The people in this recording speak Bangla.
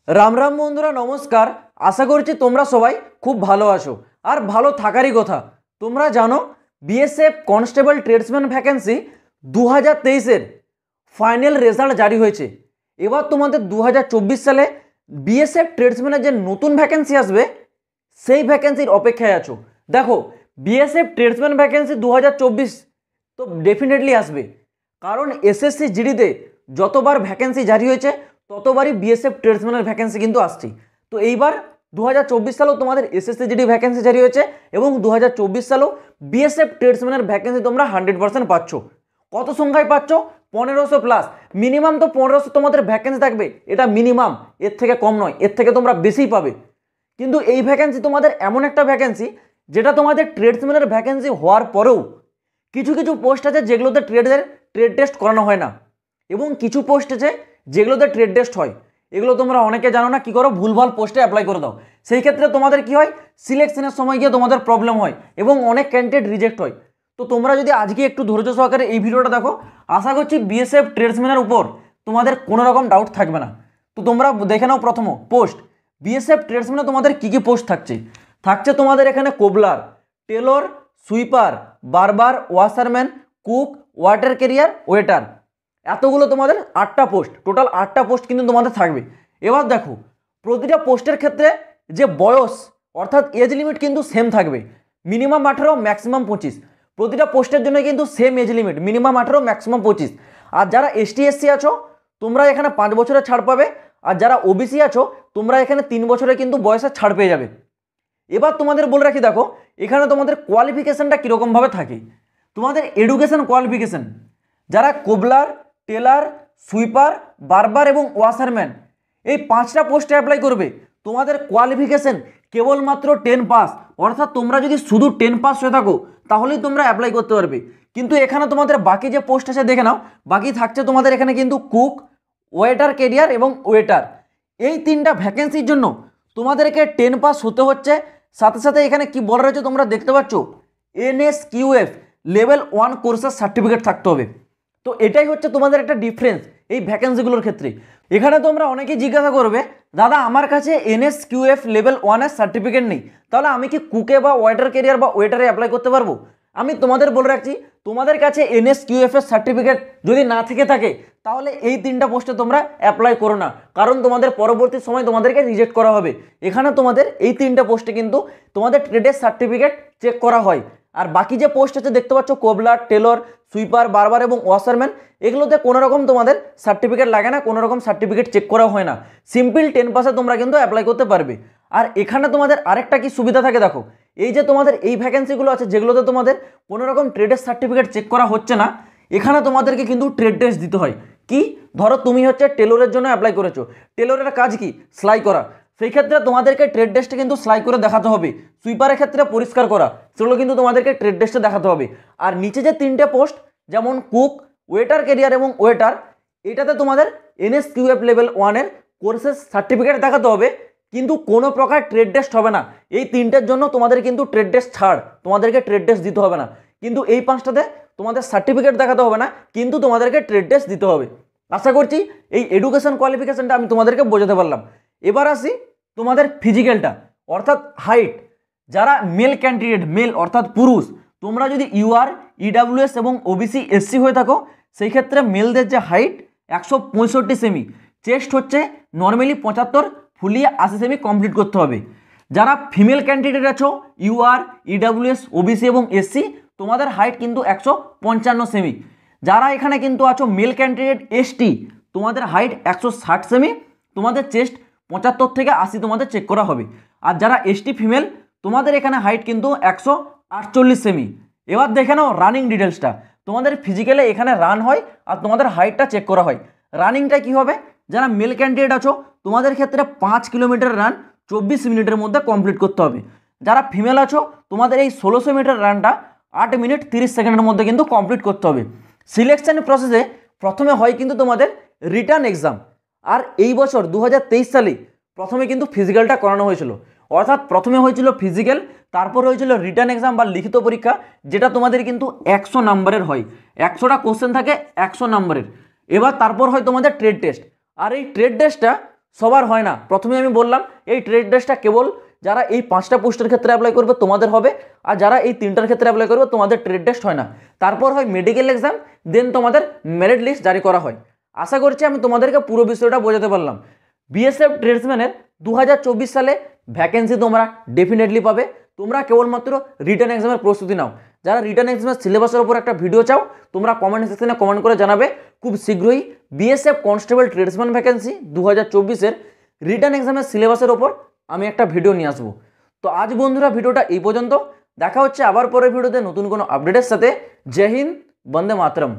রাম রাম বন্ধুরা, নমস্কার। আশা করছি তোমরা সবাই খুব ভালো আছো আর ভালো থাকারই কথা। তোমরা জানো বিএসএফ কনস্টেবল ট্রেডসম্যান ভ্যাকেন্সি 2023-এর ফাইনাল রেজাল্ট জারি হয়েছে। এবার তোমাদের 2024 সালে বিএসএফ ট্রেডসম্যানের যে নতুন ভ্যাকেন্সি আসবে সেই ভ্যাকেন্সির অপেক্ষায় আছো। দেখো, বিএসএফ ট্রেডসম্যান ভ্যাকেন্সি 2024 তো ডেফিনেটলি আসবে, কারণ এসএসসি জিডিতে যতবার ভ্যাকেন্সি জারি হয়েছে ততবারই বিএসএফ ট্রেডসম্যানের ভ্যাকেন্সি কিন্তু আসছে। তো এইবার 2024 সালেও তোমাদের এসএসসি জিডি ভ্যাকেন্সি জারি হয়েছে এবং 2024 সালেও বিএসএফ ট্রেডসম্যানের ভ্যাকেন্সি তোমরা 100% পাচ্ছ। কত সংখ্যায় পাচ্ছ? 1500 প্লাস। মিনিমাম তো 1500 তোমাদের ভ্যাকেন্সি থাকবে, এটা মিনিমাম, এর থেকে কম নয়, এর থেকে তোমরা বেশিই পাবে। কিন্তু এই ভ্যাকেন্সি তোমাদের এমন একটা ভ্যাকেন্সি যেটা তোমাদের ট্রেডসম্যানের ভ্যাকেন্সি হওয়ার পরেও কিছু কিছু পোস্ট আছে যেগুলোতে ট্রেড টেস্ট করানো হয় না, এবং কিছু পোস্ট আছে যেগুলোতে ট্রেড টেস্ট হয়। এগুলো তোমরা অনেকে জানো না, কি করো, ভুলভাল পোস্টে অ্যাপ্লাই করে দাও। সেই ক্ষেত্রে তোমাদের কি হয়, সিলেকশনের সময় গিয়ে তোমাদের প্রবলেম হয় এবং অনেক ক্যান্ডিডেট রিজেক্ট হয়। তো তোমরা যদি আজকে একটু ধৈর্য সহকারে এই ভিডিওটা দেখো, আশা করছি বিএসএফ ট্রেডসম্যানের উপর তোমাদের কোনো রকম ডাউট থাকবে না। তো তোমরা দেখে নাও প্রথম পোস্ট। বিএসএফ ট্রেডসম্যানে তোমাদের কী কী পোস্ট থাকছে তোমাদের এখানে কোবলার, টেলর, সুইপার, বারবার, washerman, cook, water career, waiter. এতগুলো তোমাদের 8টা পোস্ট, টোটাল 8টা পোস্ট কিন্তু তোমাদের থাকবে। এবার দেখো, প্রতিটা পোস্টের ক্ষেত্রে যে বয়স অর্থাৎ এজ লিমিট কিন্তু সেম থাকবে, মিনিমাম 18 ম্যাক্সিমাম 25। প্রতিটা পোস্টের জন্য কিন্তু same age limit, minimum 18 maximum 25। আর যারা এসটি এসসি আছো তোমরা এখানে 5 বছরের ছাড় পাবে, আর যারা ওবিসি আছো তোমরা এখানে 3 বছরের কিন্তু বয়সের ছাড় পেয়ে যাবে। এবার তোমাদের বলে রাখি, দেখো এখানে তোমাদের কোয়ালিফিকেশনটা কীরকমভাবে থাকে। তোমাদের এডুকেশন কোয়ালিফিকেশন, যারা কোবলার, টেলার, সুইপার, বারবার এবং ওয়াশারম্যান এই 5টা পোস্টে অ্যাপ্লাই করবে, তোমাদের কোয়ালিফিকেশন কেবলমাত্র 10 পাস। অর্থাৎ তোমরা যদি শুধু 10 পাস হয়ে থাকো তাহলেই তোমরা অ্যাপ্লাই করতে পারবে। কিন্তু এখানে তোমাদের বাকি যে পোস্ট আছে দেখে নাও, বাকি থাকছে তোমাদের এখানে কিন্তু কুক, ওয়েটার ক্যারিয়ার এবং ওয়েটার। এই 3টা ভ্যাকেন্সির জন্য তোমাদেরকে 10 পাস হতে হচ্ছে। সাথে সাথে এখানে কি বলা রয়েছে তোমরা দেখতে পাচ্ছ, NSQF লেভেল 1 কোর্সের সার্টিফিকেট থাকতে হবে। তো এটাই হচ্ছে তোমাদের একটা ডিফারেন্স এই ভ্যাকেন্সিগুলোর ক্ষেত্রে। এখানে তোমরা অনেকেই জিজ্ঞাসা করবে, দাদা আমার কাছে NSQF লেভেল 1-এর সার্টিফিকেট নেই, তাহলে আমি কি কুকে বা ওয়াটার ক্যারিয়ার বা ওয়েটারে অ্যাপ্লাই করতে পারবো? আমি তোমাদের বলে রাখছি, তোমাদের কাছে NSQF এর সার্টিফিকেট যদি না থেকে থাকে তাহলে এই 3টা পোস্টে তোমরা অ্যাপ্লাই করো না, কারণ তোমাদের পরবর্তী সময় তোমাদেরকে রিজেক্ট করা হবে। এখানে তোমাদের এই 3টা পোস্টে কিন্তু তোমাদের ট্রেডের সার্টিফিকেট চেক করা হয়। আর বাকি যে পোস্ট আছে দেখতে পাচ্ছ, কোবলার, টেলর, সুইপার, বারবার এবং ওয়াশারম্যান, এগুলোতে কোনো রকম তোমাদের সার্টিফিকেট লাগে না, কোনো রকম সার্টিফিকেট চেক করা হয় না। সিম্পল 10 পাসে তোমরা কিন্তু অ্যাপ্লাই করতে পারবে। আর এখানে তোমাদের আরেকটা কি সুবিধা থাকে, দেখো এই যে তোমাদের এই ভ্যাকেন্সিগুলো আছে যেগুলোতে তোমাদের কোনো রকম ট্রেডের সার্টিফিকেট চেক করা হচ্ছে না, এখানে তোমাদেরকে কিন্তু ট্রেড টেস্ট দিতে হয়। কি, ধরো তুমি হচ্ছে টেলরের জন্য অ্যাপ্লাই করেছো, টেলরের কাজ কি, সেলাই করা, সেই ক্ষেত্রে তোমাদেরকে ট্রেড টেস্টে কিন্তু সেলাই করে দেখাতে হবে। সুইপারের ক্ষেত্রে পরিষ্কার করা, সেগুলো কিন্তু তোমাদেরকে ট্রেড টেস্টে দেখাতে হবে। আর নিচে যে 3টে পোস্ট যেমন কুক, ওয়েটার ক্যারিয়ার এবং ওয়েটার, এটাতে তোমাদের NSQF লেভেল 1-এর কোর্সের সার্টিফিকেট দেখাতে হবে, কিন্তু কোনো প্রকার ট্রেড টেস্ট হবে না। এই 3টের জন্য তোমাদের কিন্তু ট্রেড টেস্ট ছাড়, তোমাদেরকে ট্রেড টেস্ট দিতে হবে না। কিন্তু এই 5টাতে তোমাদের সার্টিফিকেট দেখাতে হবে না, কিন্তু তোমাদেরকে ট্রেড টেস্ট দিতে হবে। আশা করছি এই এডুকেশন কোয়ালিফিকেশনটা আমি তোমাদেরকে বোঝাতে পারলাম। এবার আসি তোমাদের ফিজিক্যালটা, অর্থাৎ হাইট। যারা মেল ক্যান্ডিডেট, মেল অর্থাৎ পুরুষ, তোমরা যদি UR, EWS এবং OBC SC হয়ে থাকো, সেই ক্ষেত্রে মেলদের যে হাইট 165 সেমি, চেস্ট হচ্ছে নর্মালি 75, ফুলিয়ে 80 সেমি কমপ্লিট করতে হবে। যারা ফিমেল ক্যান্ডিডেট আছো, UR, EWS, OBC এবং SC, তোমাদের হাইট কিন্তু 155 সেমি। যারা এখানে কিন্তু আছো মেল ক্যান্ডিডেট ST, তোমাদের হাইট 160 সেমি, তোমাদের চেস্ট 75 থেকে 80 তোমাদের চেক করা হবে। আর যারা ST ফিমেল, তোমাদের এখানে হাইট কিন্তু 148 সেমি। এবার দেখে নাও রানিং ডিটেলসটা। তোমাদের ফিজিক্যালে এখানে রান হয় আর তোমাদের হাইটটা চেক করা হয়। রানিংটা কি হবে, যারা মেল ক্যান্ডিডেট আছো তোমাদের ক্ষেত্রে 5 কিলোমিটার রান 24 মিনিটের মধ্যে কমপ্লিট করতে হবে। যারা ফিমেল আছো তোমাদের এই 1600 মিটার রানটা 8 মিনিট 30 সেকেন্ডের মধ্যে কিন্তু কমপ্লিট করতে হবে। সিলেকশন প্রসেসে প্রথমে হয় কিন্তু তোমাদের রিটার্ন এক্সাম, আর এই বছর 2023 সালে প্রথমে কিন্তু ফিজিক্যালটা করানো হয়েছিল। অর্থাৎ প্রথমে হয়েছিল ফিজিক্যাল, তারপর হয়েছিল রিটার্ন এক্সাম বা লিখিত পরীক্ষা, যেটা তোমাদের কিন্তু 100 নম্বরের হয়। 100টা কোশ্চেন থাকে 100 নম্বরের। এবার তারপর হয় তোমাদের ট্রেড টেস্ট, আর এই ট্রেড টেস্টটা সবার হয় না। প্রথমে আমি বললাম এই ট্রেড টেস্টটা কেবল যারা এই 5টা পোস্টের ক্ষেত্রে অ্যাপ্লাই করবে তোমাদের হবে, আর যারা এই 3টার ক্ষেত্রে অ্যাপ্লাই করবে তোমাদের ট্রেড টেস্ট হয় না। তারপর হয় মেডিকেল এক্সাম, দেন তোমাদের মেরিট লিস্ট জারি করা হয়। আশা করছি আমি তোমাদেরকে পুরো বিষয়টা বোঝাতে পারলাম। বিএসএফ ট্রেডসম্যানের 2024 সালে ভ্যাকেন্সি তোমরা ডেফিনেটলি পাবে। তোমরা কেবলমাত্র রিটার্ন এক্সামের প্রস্তুতি নাও। যারা রিটার্ন এক্সামের সিলেবাসের ওপর একটা ভিডিও চাও তোমরা কমেন্ট সেকশনে কমেন্ট করে জানাবে। খুব শীঘ্রই বিএসএফ কনস্টেবল ট্রেডসম্যান ভ্যাকেন্সি 2024-এর রিটার্ন এক্সামের সিলেবাসের ওপর আমি একটা ভিডিও নিয়ে আসবো। তো আজ বন্ধুরা ভিডিওটা এই পর্যন্ত। দেখা হচ্ছে আবার পরের ভিডিওতে নতুন কোনো আপডেটের সাথে। জয় হিন্দ, বন্দে মাতরম।